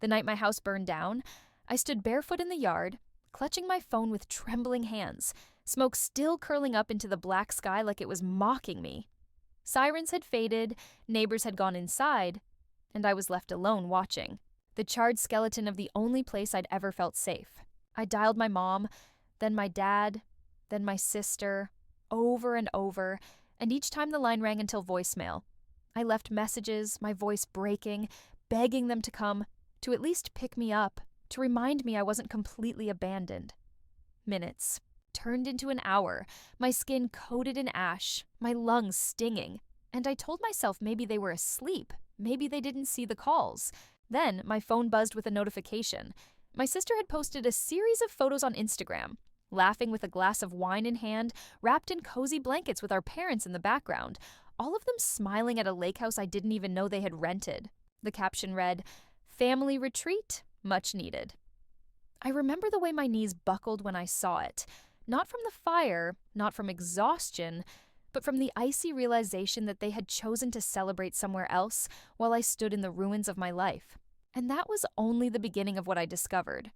The night my house burned down, I stood barefoot in the yard, clutching my phone with trembling hands, smoke still curling up into the black sky like it was mocking me. Sirens had faded, neighbors had gone inside, and I was left alone watching, the charred skeleton of the only place I'd ever felt safe. I dialed my mom, then my dad, then my sister, over and over, and each time the line rang until voicemail. I left messages, my voice breaking, begging them to come, to at least pick me up, to remind me I wasn't completely abandoned. Minutes turned into an hour, my skin coated in ash, my lungs stinging, and I told myself maybe they were asleep, maybe they didn't see the calls. Then my phone buzzed with a notification. My sister had posted a series of photos on Instagram, laughing with a glass of wine in hand, wrapped in cozy blankets with our parents in the background, all of them smiling at a lake house I didn't even know they had rented. The caption read, "Family retreat, much needed." I remember the way my knees buckled when I saw it, not from the fire, not from exhaustion, but from the icy realization that they had chosen to celebrate somewhere else while I stood in the ruins of my life. And that was only the beginning of what I discovered.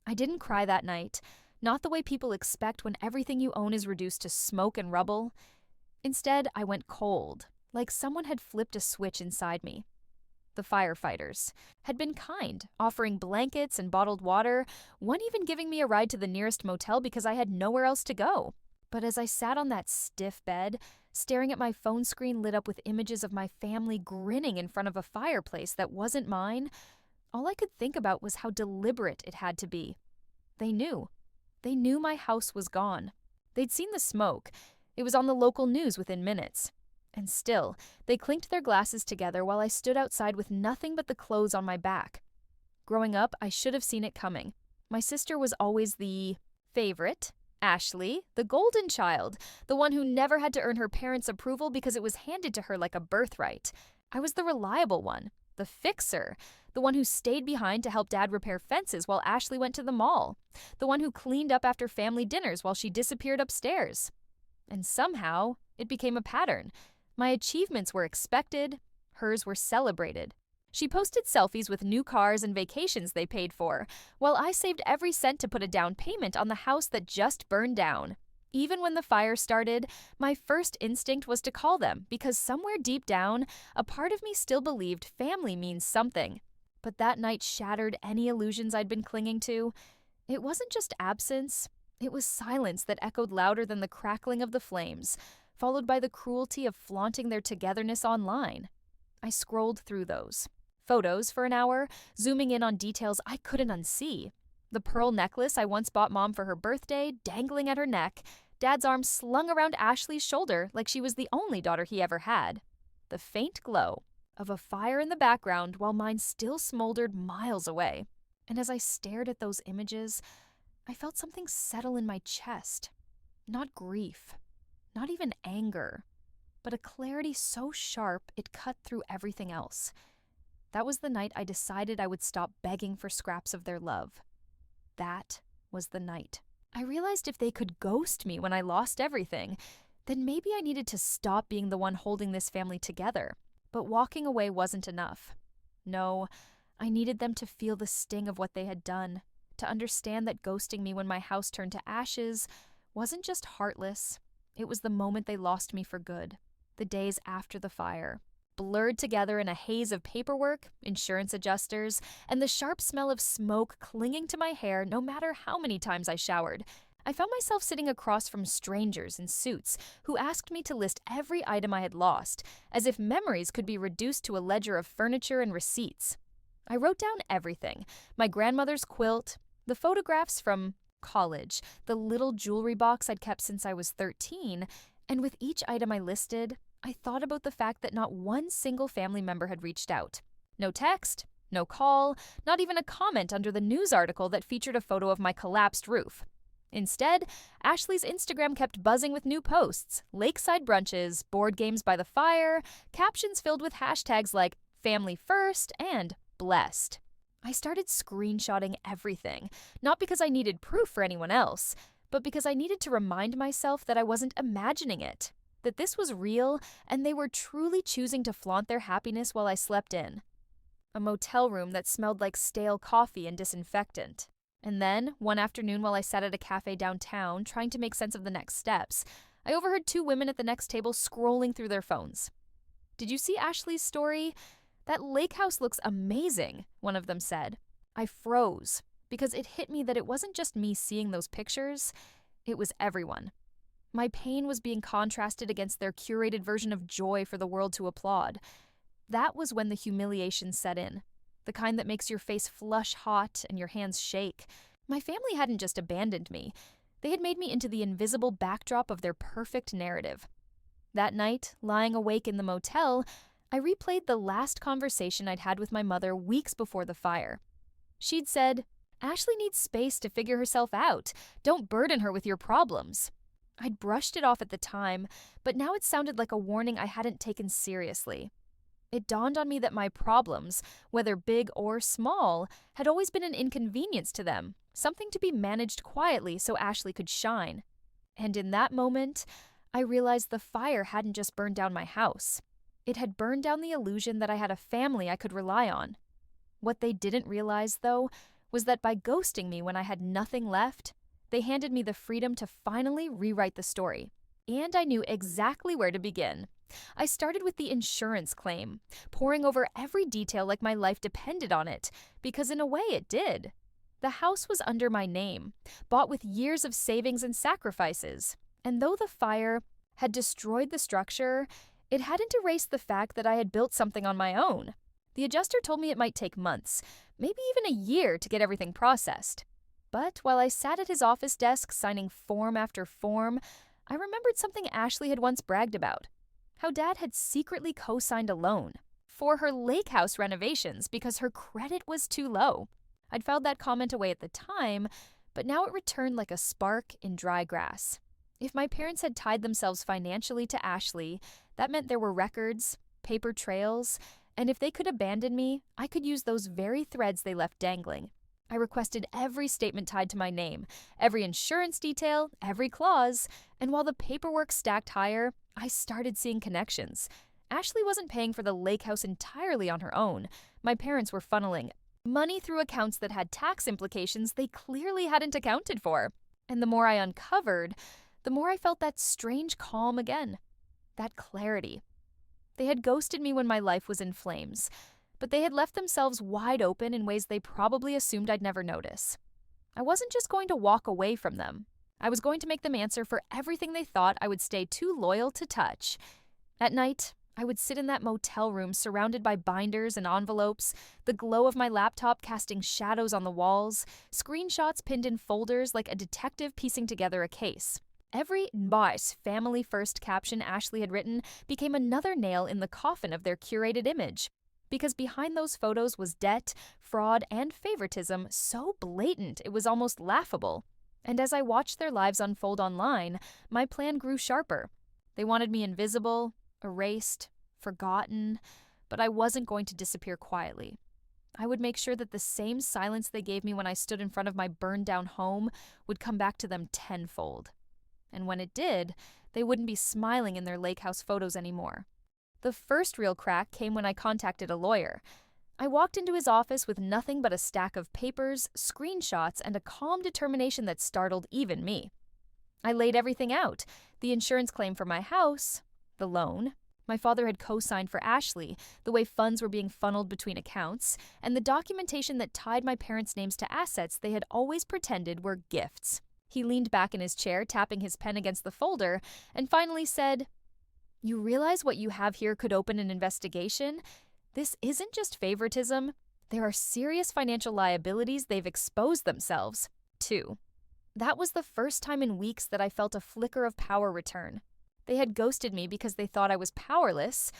I didn't cry that night, not the way people expect when everything you own is reduced to smoke and rubble. Instead, I went cold, like someone had flipped a switch inside me. The firefighters had been kind, offering blankets and bottled water, one even giving me a ride to the nearest motel because I had nowhere else to go. But as I sat on that stiff bed, staring at my phone screen lit up with images of my family grinning in front of a fireplace that wasn't mine, all I could think about was how deliberate it had to be. They knew. They knew my house was gone. They'd seen the smoke. It was on the local news within minutes. And still, they clinked their glasses together while I stood outside with nothing but the clothes on my back. Growing up, I should have seen it coming. My sister was always the favorite, Ashley, the golden child, the one who never had to earn her parents' approval because it was handed to her like a birthright. I was the reliable one, the fixer, the one who stayed behind to help Dad repair fences while Ashley went to the mall, the one who cleaned up after family dinners while she disappeared upstairs. And somehow, it became a pattern. My achievements were expected, hers were celebrated. She posted selfies with new cars and vacations they paid for, while I saved every cent to put a down payment on the house that just burned down. Even when the fire started, my first instinct was to call them because somewhere deep down, a part of me still believed family means something. But that night shattered any illusions I'd been clinging to. It wasn't just absence, it was silence that echoed louder than the crackling of the flames, followed by the cruelty of flaunting their togetherness online. I scrolled through those photos for an hour, zooming in on details I couldn't unsee. The pearl necklace I once bought Mom for her birthday, dangling at her neck, Dad's arm slung around Ashley's shoulder like she was the only daughter he ever had. The faint glow of a fire in the background while mine still smoldered miles away. And as I stared at those images, I felt something settle in my chest. Not grief, not even anger, but a clarity so sharp it cut through everything else. That was the night I decided I would stop begging for scraps of their love. That was the night. I realized if they could ghost me when I lost everything, then maybe I needed to stop being the one holding this family together. But walking away wasn't enough. No, I needed them to feel the sting of what they had done, to understand that ghosting me when my house turned to ashes wasn't just heartless. It was the moment they lost me for good, the days after the fire, blurred together in a haze of paperwork, insurance adjusters, and the sharp smell of smoke clinging to my hair no matter how many times I showered. I found myself sitting across from strangers in suits who asked me to list every item I had lost, as if memories could be reduced to a ledger of furniture and receipts. I wrote down everything: my grandmother's quilt, the photographs from college, the little jewelry box I'd kept since I was 13, and with each item I listed, I thought about the fact that not one single family member had reached out. No text, no call, not even a comment under the news article that featured a photo of my collapsed roof. Instead, Ashley's Instagram kept buzzing with new posts, lakeside brunches, board games by the fire, captions filled with hashtags like family first and blessed. I started screenshotting everything, not because I needed proof for anyone else, but because I needed to remind myself that I wasn't imagining it, that this was real and they were truly choosing to flaunt their happiness while I slept in. a motel room that smelled like stale coffee and disinfectant. And then, one afternoon while I sat at a cafe downtown trying to make sense of the next steps, I overheard two women at the next table scrolling through their phones. "Did you see Ashley's story? That lake house looks amazing," one of them said. I froze, because it hit me that it wasn't just me seeing those pictures, it was everyone. My pain was being contrasted against their curated version of joy for the world to applaud. That was when the humiliation set in, the kind that makes your face flush hot and your hands shake. My family hadn't just abandoned me. They had made me into the invisible backdrop of their perfect narrative. That night, lying awake in the motel, I replayed the last conversation I'd had with my mother weeks before the fire. She'd said, "Ashley needs space to figure herself out. Don't burden her with your problems." I'd brushed it off at the time, but now it sounded like a warning I hadn't taken seriously. It dawned on me that my problems, whether big or small, had always been an inconvenience to them, something to be managed quietly so Ashley could shine. And in that moment, I realized the fire hadn't just burned down my house. It had burned down the illusion that I had a family I could rely on. What they didn't realize, though, was that by ghosting me when I had nothing left, they handed me the freedom to finally rewrite the story. And I knew exactly where to begin. I started with the insurance claim, poring over every detail like my life depended on it, because in a way it did. The house was under my name, bought with years of savings and sacrifices. And though the fire had destroyed the structure, it hadn't erased the fact that I had built something on my own. The adjuster told me it might take months, maybe even a year, to get everything processed. But while I sat at his office desk signing form after form, I remembered something Ashley had once bragged about. How Dad had secretly co-signed a loan for her lake house renovations because her credit was too low. I'd filed that comment away at the time, but now it returned like a spark in dry grass. If my parents had tied themselves financially to Ashley, that meant there were records, paper trails, and if they could abandon me, I could use those very threads they left dangling. I requested every statement tied to my name, every insurance detail, every clause, and while the paperwork stacked higher, I started seeing connections. Ashley wasn't paying for the lake house entirely on her own. My parents were funneling money through accounts that had tax implications they clearly hadn't accounted for. And the more I uncovered, the more I felt that strange calm again, that clarity. They had ghosted me when my life was in flames, but they had left themselves wide open in ways they probably assumed I'd never notice. I wasn't just going to walk away from them. I was going to make them answer for everything they thought I would stay too loyal to touch. At night, I would sit in that motel room surrounded by binders and envelopes, the glow of my laptop casting shadows on the walls, screenshots pinned in folders like a detective piecing together a case. Every "nice family first" caption Ashley had written became another nail in the coffin of their curated image. Because behind those photos was debt, fraud, and favoritism so blatant it was almost laughable. And as I watched their lives unfold online, my plan grew sharper. They wanted me invisible, erased, forgotten, but I wasn't going to disappear quietly. I would make sure that the same silence they gave me when I stood in front of my burned-down home would come back to them tenfold. And when it did, they wouldn't be smiling in their lake house photos anymore. The first real crack came when I contacted a lawyer. I walked into his office with nothing but a stack of papers, screenshots, and a calm determination that startled even me. I laid everything out: the insurance claim for my house, the loan my father had co-signed for Ashley, the way funds were being funneled between accounts, and the documentation that tied my parents' names to assets they had always pretended were gifts. He leaned back in his chair, tapping his pen against the folder, and finally said, "You realize what you have here could open an investigation? This isn't just favoritism. There are serious financial liabilities they've exposed themselves to." That was the first time in weeks that I felt a flicker of power return. They had ghosted me because they thought I was powerless,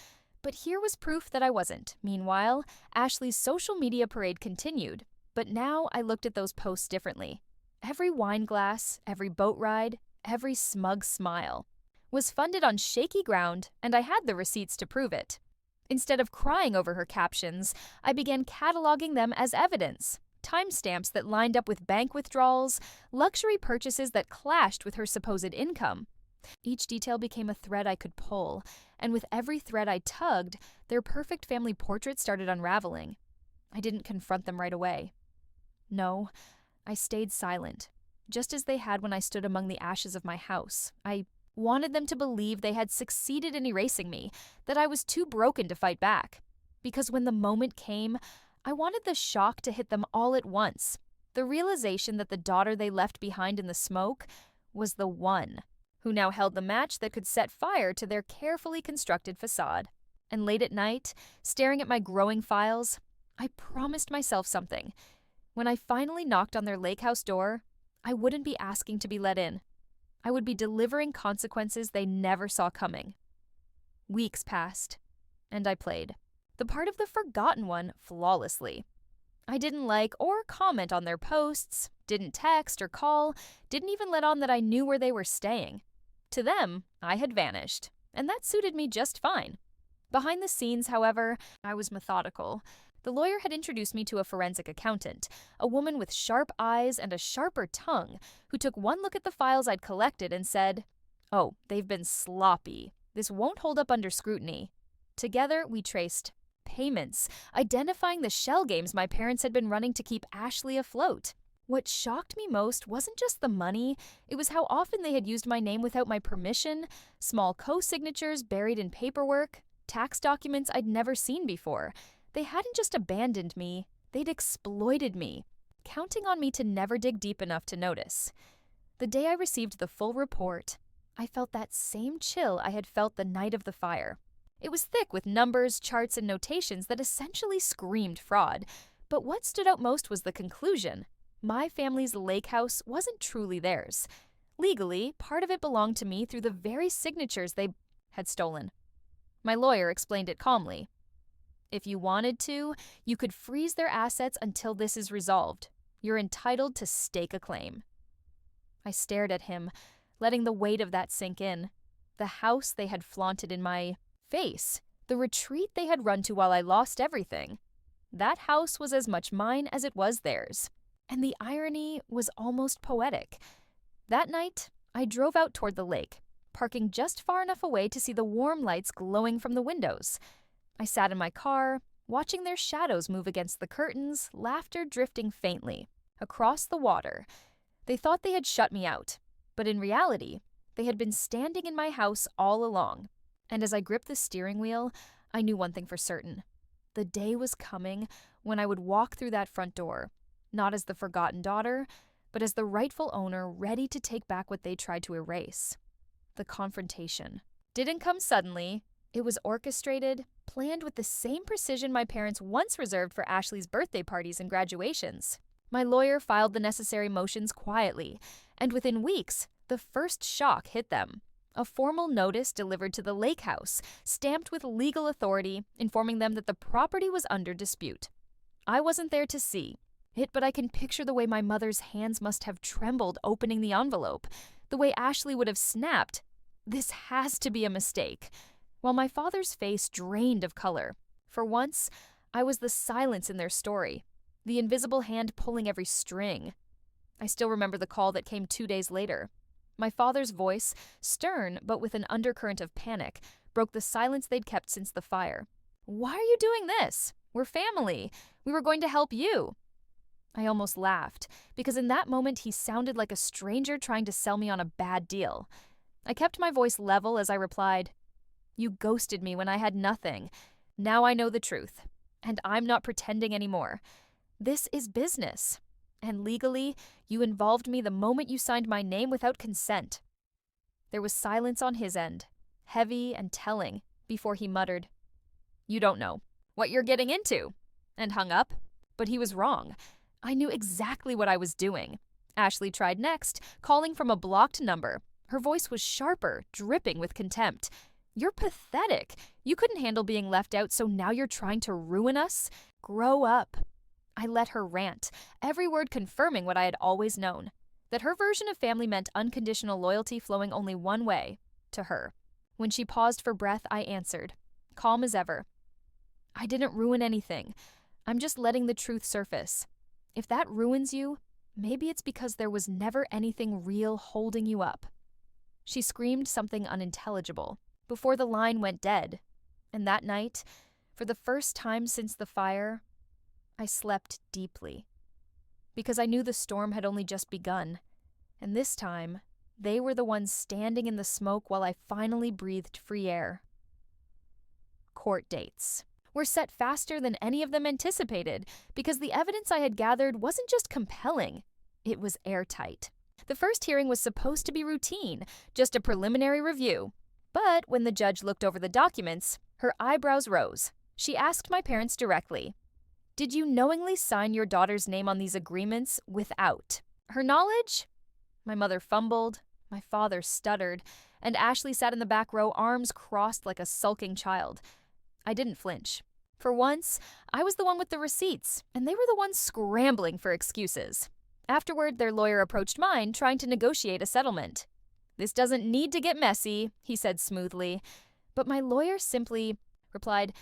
but here was proof that I wasn't. Meanwhile, Ashley's social media parade continued, but now I looked at those posts differently. Every wine glass, every boat ride, every smug smile was funded on shaky ground, and I had the receipts to prove it. Instead of crying over her captions, I began cataloging them as evidence. Timestamps that lined up with bank withdrawals, luxury purchases that clashed with her supposed income. Each detail became a thread I could pull, and with every thread I tugged, their perfect family portrait started unraveling. I didn't confront them right away. No, I stayed silent, just as they had when I stood among the ashes of my house. I wanted them to believe they had succeeded in erasing me, that I was too broken to fight back. Because when the moment came, I wanted the shock to hit them all at once. The realization that the daughter they left behind in the smoke was the one who now held the match that could set fire to their carefully constructed facade. And late at night, staring at my growing files, I promised myself something. When I finally knocked on their lake house door, I wouldn't be asking to be let in. I would be delivering consequences they never saw coming. Weeks passed, and I played the part of the forgotten one flawlessly. I didn't like or comment on their posts, didn't text or call, didn't even let on that I knew where they were staying. To them, I had vanished, and that suited me just fine. Behind the scenes, however, I was methodical. The lawyer had introduced me to a forensic accountant, a woman with sharp eyes and a sharper tongue, who took one look at the files I'd collected and said, "Oh, they've been sloppy. This won't hold up under scrutiny." Together, we traced payments, identifying the shell games my parents had been running to keep Ashley afloat. What shocked me most wasn't just the money, it was how often they had used my name without my permission, small co-signatures buried in paperwork, tax documents I'd never seen before. They hadn't just abandoned me, they'd exploited me, counting on me to never dig deep enough to notice. The day I received the full report, I felt that same chill I had felt the night of the fire. It was thick with numbers, charts, and notations that essentially screamed fraud. But what stood out most was the conclusion. My family's lake house wasn't truly theirs. Legally, part of it belonged to me through the very signatures they had stolen. My lawyer explained it calmly. If you wanted to, you could freeze their assets until this is resolved. You're entitled to stake a claim. I stared at him, letting the weight of that sink in. The house they had flaunted in my face, the retreat they had run to while I lost everything. That house was as much mine as it was theirs. And the irony was almost poetic. That night, I drove out toward the lake, parking just far enough away to see the warm lights glowing from the windows. I sat in my car, watching their shadows move against the curtains, laughter drifting faintly. Across the water. They thought they had shut me out, but in reality, they had been standing in my house all along. And as I gripped the steering wheel, I knew one thing for certain. The day was coming when I would walk through that front door, not as the forgotten daughter, but as the rightful owner ready to take back what they tried to erase. The confrontation didn't come suddenly. It was orchestrated, planned with the same precision my parents once reserved for Ashley's birthday parties and graduations. My lawyer filed the necessary motions quietly, and within weeks, the first shock hit them. A formal notice delivered to the lake house, stamped with legal authority, informing them that the property was under dispute. I wasn't there to see it, but I can picture the way my mother's hands must have trembled opening the envelope, the way Ashley would have snapped. This has to be a mistake. While my father's face drained of color. For once, I was the silence in their story, the invisible hand pulling every string. I still remember the call that came 2 days later. My father's voice, stern but with an undercurrent of panic, broke the silence they'd kept since the fire. "Why are you doing this? We're family. We were going to help you." I almost laughed, because in that moment he sounded like a stranger trying to sell me on a bad deal. I kept my voice level as I replied, "You ghosted me when I had nothing. Now I know the truth, and I'm not pretending anymore. This is business. And legally, you involved me the moment you signed my name without consent." There was silence on his end, heavy and telling, before he muttered, "You don't know what you're getting into," and hung up. But he was wrong. I knew exactly what I was doing. Ashley tried next, calling from a blocked number. Her voice was sharper, dripping with contempt. "You're pathetic. You couldn't handle being left out, so now you're trying to ruin us? Grow up." I let her rant, every word confirming what I had always known, that her version of family meant unconditional loyalty flowing only one way, to her. When she paused for breath, I answered, calm as ever. "I didn't ruin anything. I'm just letting the truth surface. If that ruins you, maybe it's because there was never anything real holding you up." She screamed something unintelligible before the line went dead, and that night, for the first time since the fire, I slept deeply, because I knew the storm had only just begun, and this time, they were the ones standing in the smoke while I finally breathed free air. Court dates were set faster than any of them anticipated because the evidence I had gathered wasn't just compelling, it was airtight. The first hearing was supposed to be routine, just a preliminary review. But when the judge looked over the documents, her eyebrows rose. She asked my parents directly, "Did you knowingly sign your daughter's name on these agreements without her knowledge?" My mother fumbled, my father stuttered, and Ashley sat in the back row, arms crossed like a sulking child. I didn't flinch. For once, I was the one with the receipts, and they were the ones scrambling for excuses. Afterward, their lawyer approached mine, trying to negotiate a settlement. "This doesn't need to get messy," he said smoothly. But my lawyer simply replied,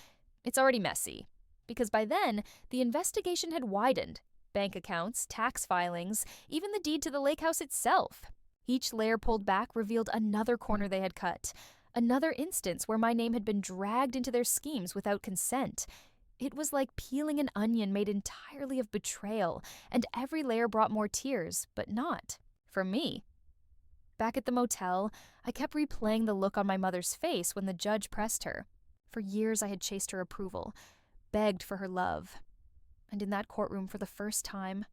"It's already messy." Because by then, the investigation had widened. Bank accounts, tax filings, even the deed to the lake house itself. Each layer pulled back revealed another corner they had cut. Another instance where my name had been dragged into their schemes without consent. It was like peeling an onion made entirely of betrayal, and every layer brought more tears, but not for me. Back at the motel, I kept replaying the look on my mother's face when the judge pressed her. For years I had chased her approval, begged for her love. And in that courtroom for the first time,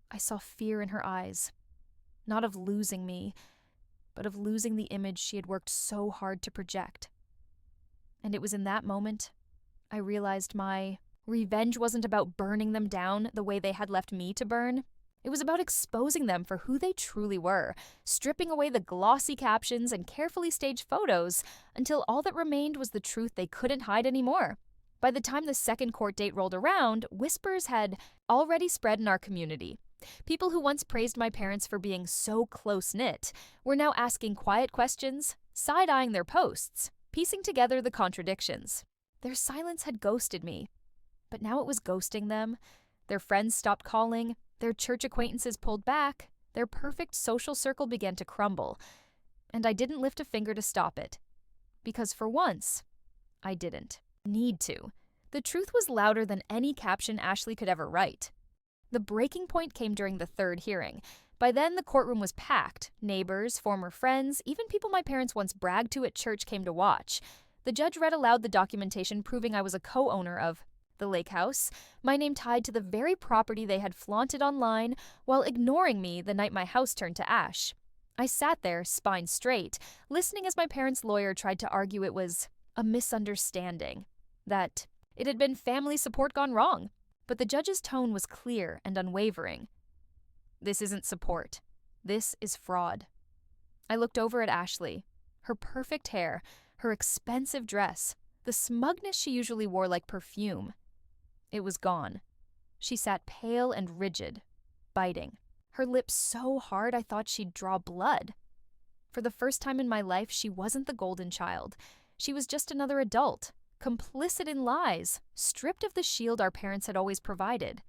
I saw fear in her eyes. Not of losing me, but of losing the image she had worked so hard to project. And it was in that moment I realized my revenge wasn't about burning them down the way they had left me to burn. It was about exposing them for who they truly were, stripping away the glossy captions and carefully staged photos until all that remained was the truth they couldn't hide anymore. By the time the second court date rolled around, whispers had already spread in our community. People who once praised my parents for being so close-knit were now asking quiet questions, side-eyeing their posts, piecing together the contradictions. Their silence had ghosted me, but now it was ghosting them. Their friends stopped calling, their church acquaintances pulled back, their perfect social circle began to crumble, and I didn't lift a finger to stop it. Because for once, I didn't need to. The truth was louder than any caption Ashley could ever write. The breaking point came during the third hearing. By then, the courtroom was packed. Neighbors, former friends, even people my parents once bragged to at church came to watch. The judge read aloud the documentation proving I was a co-owner of the lake house, my name tied to the very property they had flaunted online while ignoring me the night my house turned to ash. I sat there, spine straight, listening as my parents' lawyer tried to argue it was a misunderstanding, that it had been family support gone wrong. But the judge's tone was clear and unwavering. "This isn't support. This is fraud." I looked over at Ashley. Her perfect hair, her expensive dress, the smugness she usually wore like perfume. It was gone. She sat pale and rigid, biting. Her lips so hard I thought she'd draw blood. For the first time in my life, she wasn't the golden child. She was just another adult, complicit in lies, stripped of the shield our parents had always provided.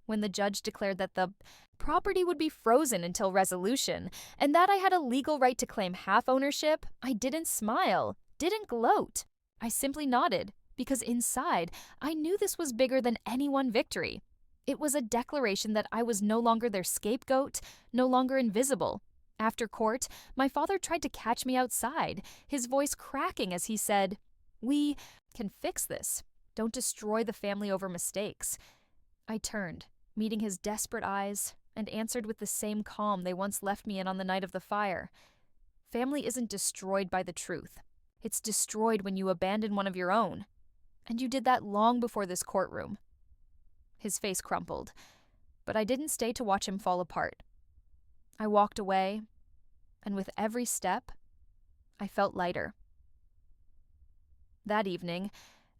When the judge declared that the property would be frozen until resolution, and that I had a legal right to claim half ownership, I didn't smile, didn't gloat. I simply nodded, because inside, I knew this was bigger than any one victory. It was a declaration that I was no longer their scapegoat, no longer invisible. After court, my father tried to catch me outside, his voice cracking as he said, "We can fix this. Don't destroy the family over mistakes." I turned, meeting his desperate eyes, and answered with the same calm they once left me in on the night of the fire. Family isn't destroyed by the truth. It's destroyed when you abandon one of your own. And you did that long before this courtroom. His face crumpled, but I didn't stay to watch him fall apart. I walked away, and with every step, I felt lighter. That evening,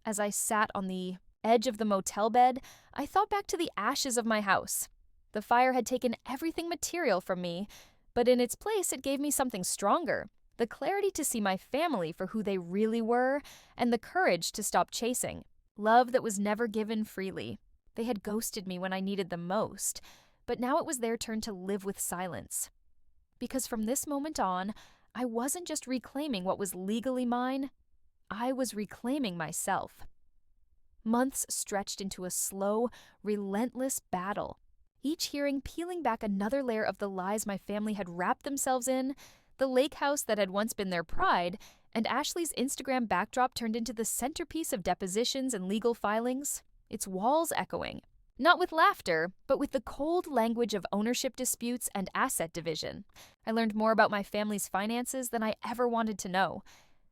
as I sat on the edge of the motel bed, I thought back to the ashes of my house. The fire had taken everything material from me, but in its place it gave me something stronger, the clarity to see my family for who they really were, and the courage to stop chasing. Love that was never given freely. They had ghosted me when I needed them most, but now it was their turn to live with silence. Because from this moment on, I wasn't just reclaiming what was legally mine, I was reclaiming myself. Months stretched into a slow, relentless battle. Each hearing peeling back another layer of the lies my family had wrapped themselves in, the lake house that had once been their pride, and Ashley's Instagram backdrop turned into the centerpiece of depositions and legal filings, its walls echoing. Not with laughter, but with the cold language of ownership disputes and asset division. I learned more about my family's finances than I ever wanted to know.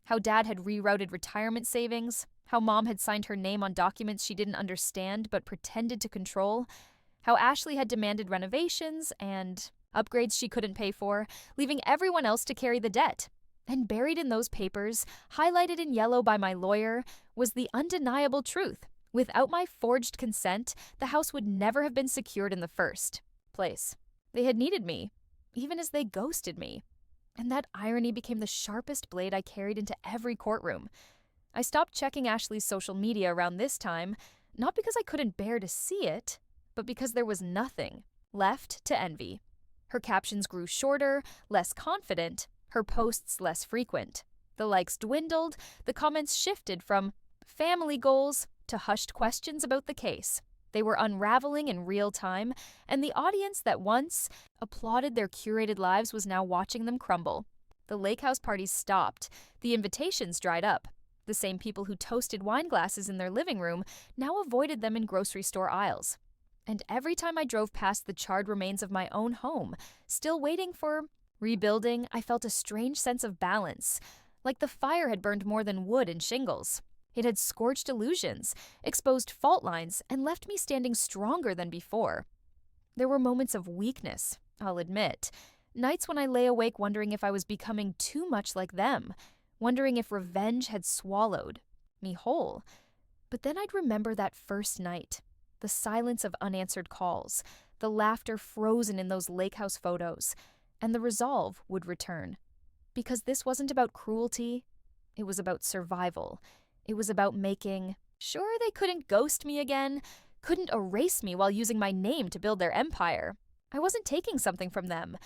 How Dad had rerouted retirement savings, how Mom had signed her name on documents she didn't understand but pretended to control, how Ashley had demanded renovations and upgrades she couldn't pay for, leaving everyone else to carry the debt. And buried in those papers, highlighted in yellow by my lawyer, was the undeniable truth. Without my forged consent, the house would never have been secured in the first place. They had needed me, even as they ghosted me. And that irony became the sharpest blade I carried into every courtroom. I stopped checking Ashley's social media around this time, not because I couldn't bear to see it, but because there was nothing left to envy. Her captions grew shorter, less confident, her posts less frequent. The likes dwindled, the comments shifted from family goals to hushed questions about the case. They were unraveling in real time, and the audience that once applauded their curated lives was now watching them crumble. The lake house parties stopped, the invitations dried up. The same people who toasted wine glasses in their living room now avoided them in grocery store aisles. And every time I drove past the charred remains of my own home, still waiting for rebuilding, I felt a strange sense of balance, like the fire had burned more than wood and shingles. It had scorched illusions, exposed fault lines, and left me standing stronger than before. There were moments of weakness, I'll admit. Nights when I lay awake wondering if I was becoming too much like them, wondering if revenge had swallowed me whole. But then I'd remember that first night, the silence of unanswered calls, the laughter frozen in those lake house photos, and the resolve would return. Because this wasn't about cruelty, it was about survival. It was about making sure they couldn't ghost me again, couldn't erase me while using my name to build their empire. I wasn't taking something from them.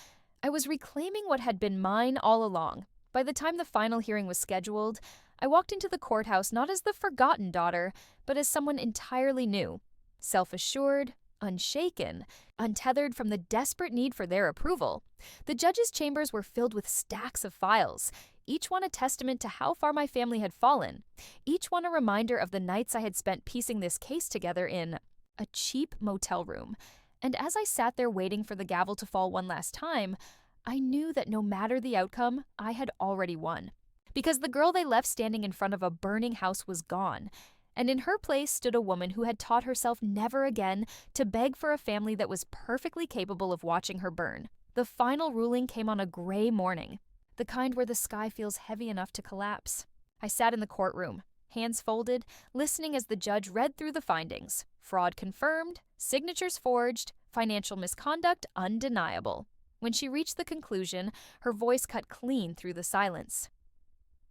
I was reclaiming what had been mine all along. By the time the final hearing was scheduled, I walked into the courthouse not as the forgotten daughter, but as someone entirely new. Self-assured, unshaken, untethered from the desperate need for their approval. The judge's chambers were filled with stacks of files, each one a testament to how far my family had fallen, each one a reminder of the nights I had spent piecing this case together in a cheap motel room. And as I sat there waiting for the gavel to fall one last time, I knew that no matter the outcome, I had already won. Because the girl they left standing in front of a burning house was gone, and in her place stood a woman who had taught herself never again to beg for a family that was perfectly capable of watching her burn. The final ruling came on a gray morning, the kind where the sky feels heavy enough to collapse. I sat in the courtroom, hands folded, listening as the judge read through the findings. Fraud confirmed, signatures forged, financial misconduct undeniable. When she reached the conclusion, her voice cut clean through the silence.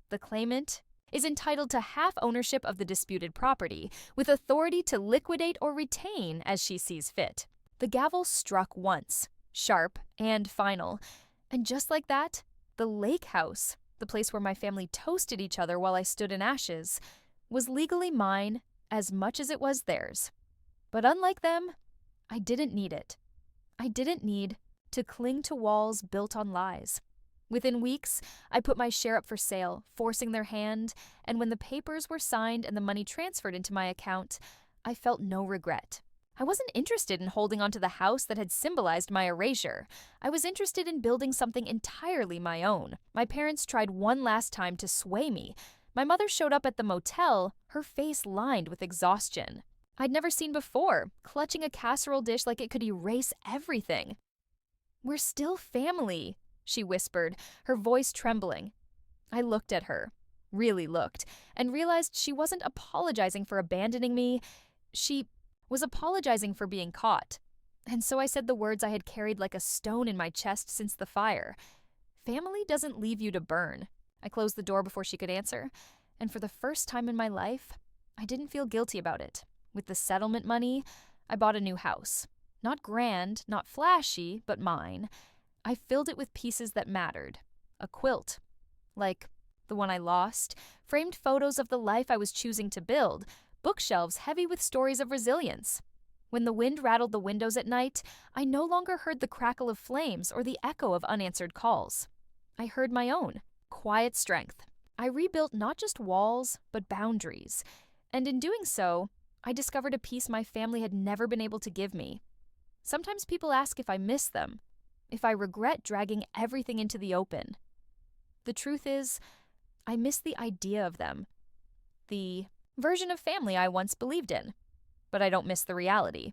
The claimant is entitled to half ownership of the disputed property, with authority to liquidate or retain as she sees fit. The gavel struck once, sharp and final, and just like that, the lake house, the place where my family toasted each other while I stood in ashes, was legally mine as much as it was theirs. But unlike them, I didn't need it. I didn't need to cling to walls built on lies. Within weeks, I put my share up for sale, forcing their hand, and when the papers were signed and the money transferred into my account, I felt no regret. I wasn't interested in holding onto the house that had symbolized my erasure. I was interested in building something entirely my own. My parents tried one last time to sway me. My mother showed up at the motel, her face lined with exhaustion. I'd never seen before, clutching a casserole dish like it could erase everything. "We're still family," she whispered, her voice trembling. I looked at her, really looked, and realized she wasn't apologizing for abandoning me. She was apologizing for being caught. And so I said the words I had carried like a stone in my chest since the fire. Family doesn't leave you to burn. I closed the door before she could answer, and for the first time in my life, I didn't feel guilty about it. With the settlement money, I bought a new house. Not grand, not flashy, but mine. I filled it with pieces that mattered. A quilt, like the one I lost, framed photos of the life I was choosing to build, bookshelves heavy with stories of resilience. When the wind rattled the windows at night, I no longer heard the crackle of flames or the echo of unanswered calls. I heard my own, quiet strength. I rebuilt not just walls, but boundaries. And in doing so, I discovered a peace my family had never been able to give me. Sometimes people ask if I miss them, if I regret dragging everything into the open. The truth is, I miss the idea of them, the version of family I once believed in. But I don't miss the reality.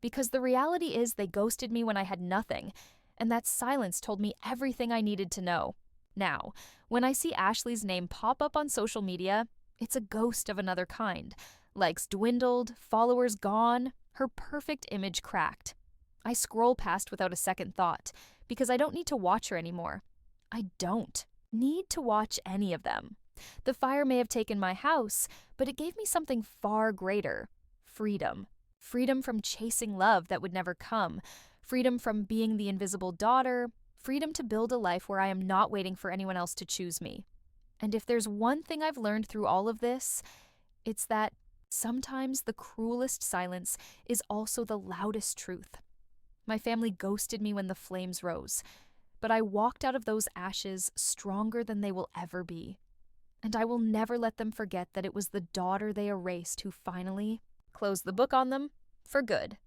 Because the reality is they ghosted me when I had nothing, and that silence told me everything I needed to know. Now, when I see Ashley's name pop up on social media, it's a ghost of another kind. Likes dwindled, followers gone, her perfect image cracked. I scroll past without a second thought, because I don't need to watch her anymore. I don't need to watch any of them. The fire may have taken my house, but it gave me something far greater. Freedom. Freedom from chasing love that would never come. Freedom from being the invisible daughter. Freedom to build a life where I am not waiting for anyone else to choose me. And if there's one thing I've learned through all of this, it's that sometimes the cruelest silence is also the loudest truth. My family ghosted me when the flames rose, but I walked out of those ashes stronger than they will ever be. And I will never let them forget that it was the daughter they erased who finally closed the book on them for good.